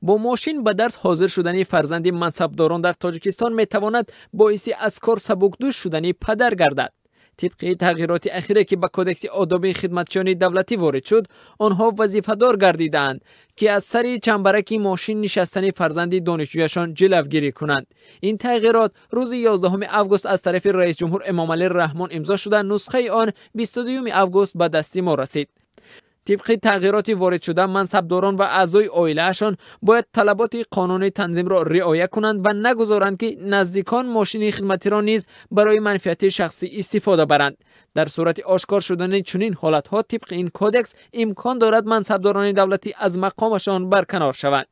با ماشین به درس حاضر شدن فرزند منصبداران در تاجیکستان میتواند باعث از کار سبکدوش شدن پدر گردد. طبق تغییرات اخیره که به کودکس آداب خدمتچیان دولتی وارد شد، آنها وظیفه‌دار گردیدند که از سر چنبرک ماشین نشستن فرزند دانشجویشان جلوگیری کنند. این تغییرات روز 11 آگوست از طرف رئیس جمهور امامعلی رحمان امضا شده، نسخه آن 22 آگوست به دست ما رسید. طبق تغییرات وارد شده، منصبداران و اعضای عائله‌شان باید طلبات قانونی تنظیم را رعایت کنند و نگذارند که نزدیکان ماشین خدمتی را نیز برای منفعت شخصی استفاده برند. در صورت آشکار شدن چنین حالت‌ها طبق این کودکس امکان دارد منصبداران دولتی از مقامشان برکنار شوند.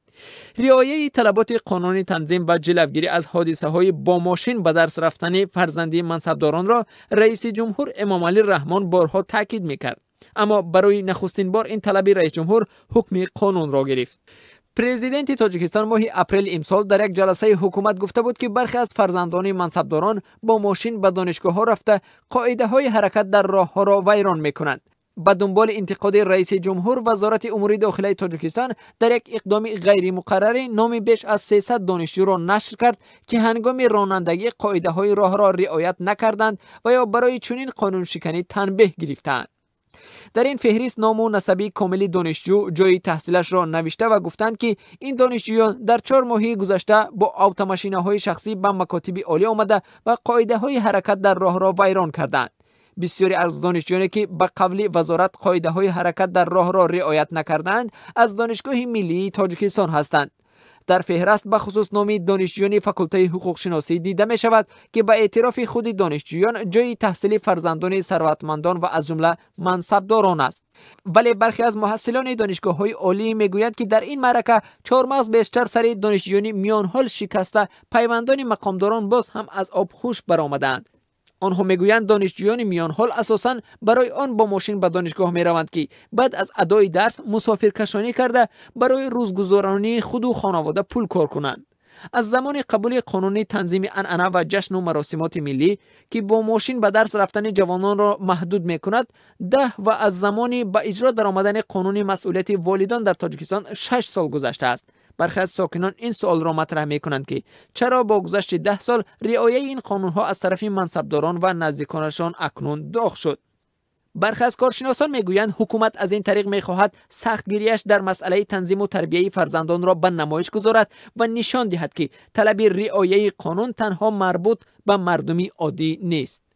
رعایت طلبات قانونی تنظیم و جلوگیری از حادثه‌های با ماشین به درس رفتن فرزندی منصبداران را رئیس جمهور امامعلی رحمان بارها تاکید می‌کرد، اما برای نخستین بار این طلب رئیس جمهور حکم قانون را گرفت. پرزیدنت تاجیکستان ماه اپریل امسال در یک جلسه حکومت گفته بود که برخی از فرزندان منصبداران با ماشین به دانشگاه‌ها رفته قاعده‌های حرکت در راه‌ها را ویران می‌کنند. به دنبال انتقاد رئیس جمهور، وزارت امور داخلی تاجیکستان در یک اقدام غیر مقرر نام بیش از 300 دانشجو را نشر کرد که هنگام رانندگی قاعده‌های راه را رعایت نکردند و یا برای چنین قانون شکنی تنبیه گرفتند. در این فهرست نام و نسب کامل دانشجو، جای تحصیلش را نوشته و گفتند که این دانشجویان در 4 ماه گذشته با اتوماشین‌های شخصی به مکاتب عالی آمده و قاعده‌های حرکت در راه را ویران کردند. بسیاری از دانشجویانی که به قول وزارت قاعده‌های حرکت در راه را رعایت نکردند، از دانشگاه ملی تاجیکستان هستند. در فهرست به خصوص نام دانشجویان فاکولته حقوق شناسی دیده می شود که به اعتراف خود دانشجویان جای تحصیل فرزندان ثروتمندان و از جمله منصبداران است. ولی برخی از محصلان دانشگاه‌های عالی میگویند که در این معرکه 4 مغز بیشتر سر دانشجویان میان حال شکسته، پیوندان مقامداران باز هم از آب خوش برآمدند. آنها میگویند دانشجویان میان حال اساساً برای آن با ماشین به دانشگاه می روند که بعد از ادای درس مسافرکشانی کرده برای روزگذرانی خود و خانواده پول کار کنند. از زمان قبول قانون تنظیم عنعنه و جشن و مراسمات ملی که با ماشین به درس رفتن جوانان را محدود می کند 10 و از زمان به اجرا درآمدن قانون مسئولیت والدان در تاجیکستان 6 سال گذشته است. برخی از ساکنان این سوال را مطرح می کنند که چرا با گذشت 10 سال رعایت این قانون ها از طرف منصبداران و نزدیکانشان اکنون داغ شد. برخی از کارشناسان میگویند حکومت از این طریق میخواهد سختگیریش در مسئله تنظیم و تربیت فرزندان را به نمایش گذارد و نشان دهد که طلب رعایت قانون تنها مربوط به مردمی عادی نیست.